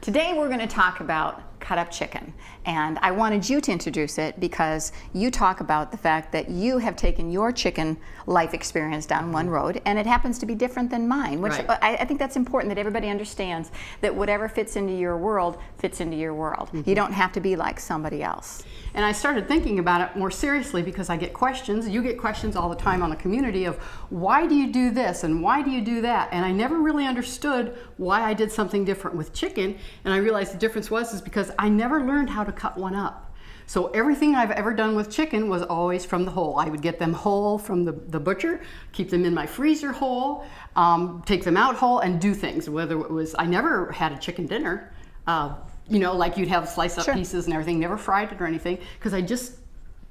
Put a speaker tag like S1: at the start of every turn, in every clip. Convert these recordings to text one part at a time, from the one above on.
S1: Today we're going to talk about cut up chicken, and I wanted you to introduce it because you talk about the fact that you have taken your chicken life experience down one road and it happens to be different than mine, which
S2: Right.
S1: I think that's important, that everybody understands that whatever fits into your world fits into your world. You don't have to be like somebody else.
S2: And I started thinking about it more seriously because I get questions. You get questions all the time on the community of why do you do this and why do you do that? And I never really understood why I did something different with chicken. And I realized the difference was because I never learned how to cut one up. So everything I've ever done with chicken was always from the whole. I would get them whole from the butcher, keep them in my freezer whole, take them out whole, and do things. Whether it was, I never had a chicken dinner. You know, like you'd have slice up
S1: Sure.
S2: pieces and everything, never fried it or anything, because I just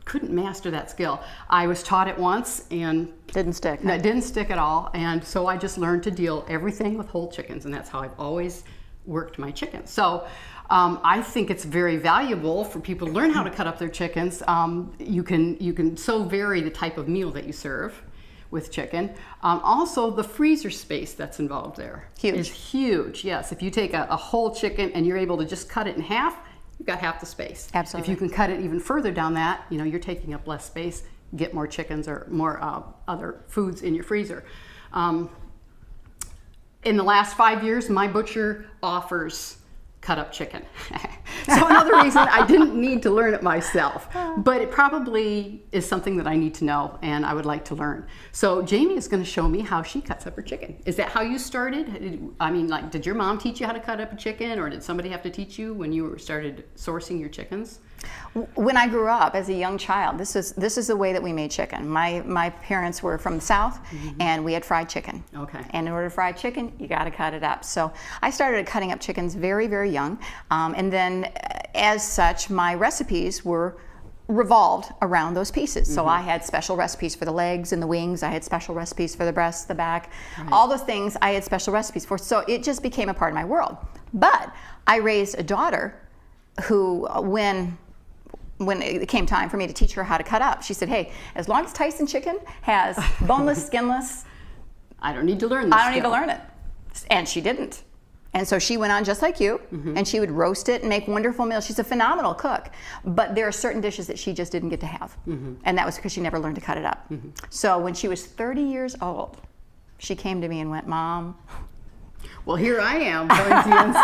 S2: couldn't master that skill. I was taught it once and
S1: Didn't stick.
S2: that didn't stick at all, and so I just learned to deal everything with whole chickens, and that's how I've always worked my chickens. So I think it's very valuable for people to learn how to cut up their chickens. You can so vary the type of meal that you serve with chicken. Also, the freezer space that's involved there is huge. Yes, if you take a whole chicken and you're able to just cut it in half, you've got half the space.
S1: Absolutely.
S2: If you can cut it even further down that, you know, you're taking up less space, get more chickens or more other foods in your freezer. In the last 5 years, my butcher offers cut up chicken. So another reason I didn't need to learn it myself, but it probably is something that I need to know and I would like to learn. So Jamie is going to show me how she cuts up her chicken. Is that how you started? I mean, like, did your mom teach you how to cut up a chicken, or did somebody have to teach you when you started sourcing your chickens?
S1: When I grew up as a young child, this is the way that we made chicken. My parents were from the South, and we had fried chicken.
S2: Okay.
S1: And in order to fry chicken, you got to cut it up. So I started cutting up chickens very, very young, and then as such, my recipes were revolved around those pieces. So I had special recipes for the legs and the wings. I had special recipes for the breasts, the back, all those things I had special recipes for. So it just became a part of my world. But I raised a daughter who, when it came time for me to teach her how to cut up, she said, hey, as long as Tyson chicken has boneless, skinless,
S2: I don't need to learn this
S1: I don't need to
S2: skill.
S1: learn it. And she didn't. And so she went on just like you, and she would roast it and make wonderful meals. She's a phenomenal cook, but there are certain dishes that she just didn't get to have. And that was because she never learned to cut it up. So when she was 30 years old, she came to me and went, Mom.
S2: Well, here I am coming to you and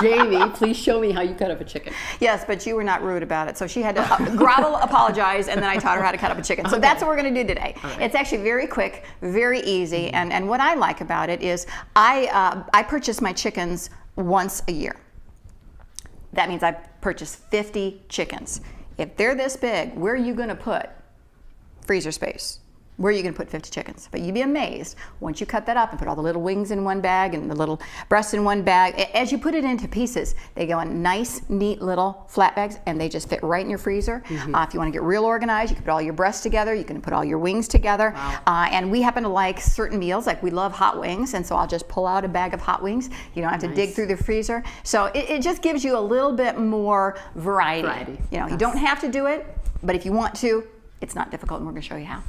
S2: saying, Jamie, please show me how you cut up a chicken.
S1: Yes, but you were not rude about it. So she had to grovel, apologize, and then I taught her how to cut up a chicken. So that's what we're going to do today.
S2: Right.
S1: It's actually very quick, very easy, and what I like about it is I purchase my chickens once a year. That means I purchase 50 chickens. If they're this big, where are you going to put freezer space? Where are you going to put 50 chickens? But you'd be amazed once you cut that up and put all the little wings in one bag and the little breasts in one bag. As you put it into pieces, they go in nice, neat little flat bags, and they just fit right in your freezer. If you want to get real organized, you can put all your breasts together. You can put all your wings together. And we happen to like certain meals, like we love hot wings, and so I'll just pull out a bag of hot wings. You don't have to dig through the freezer. So it just gives you a little bit more variety. You know, you don't have to do it, but if you want to, it's not difficult, and we're going to show you how.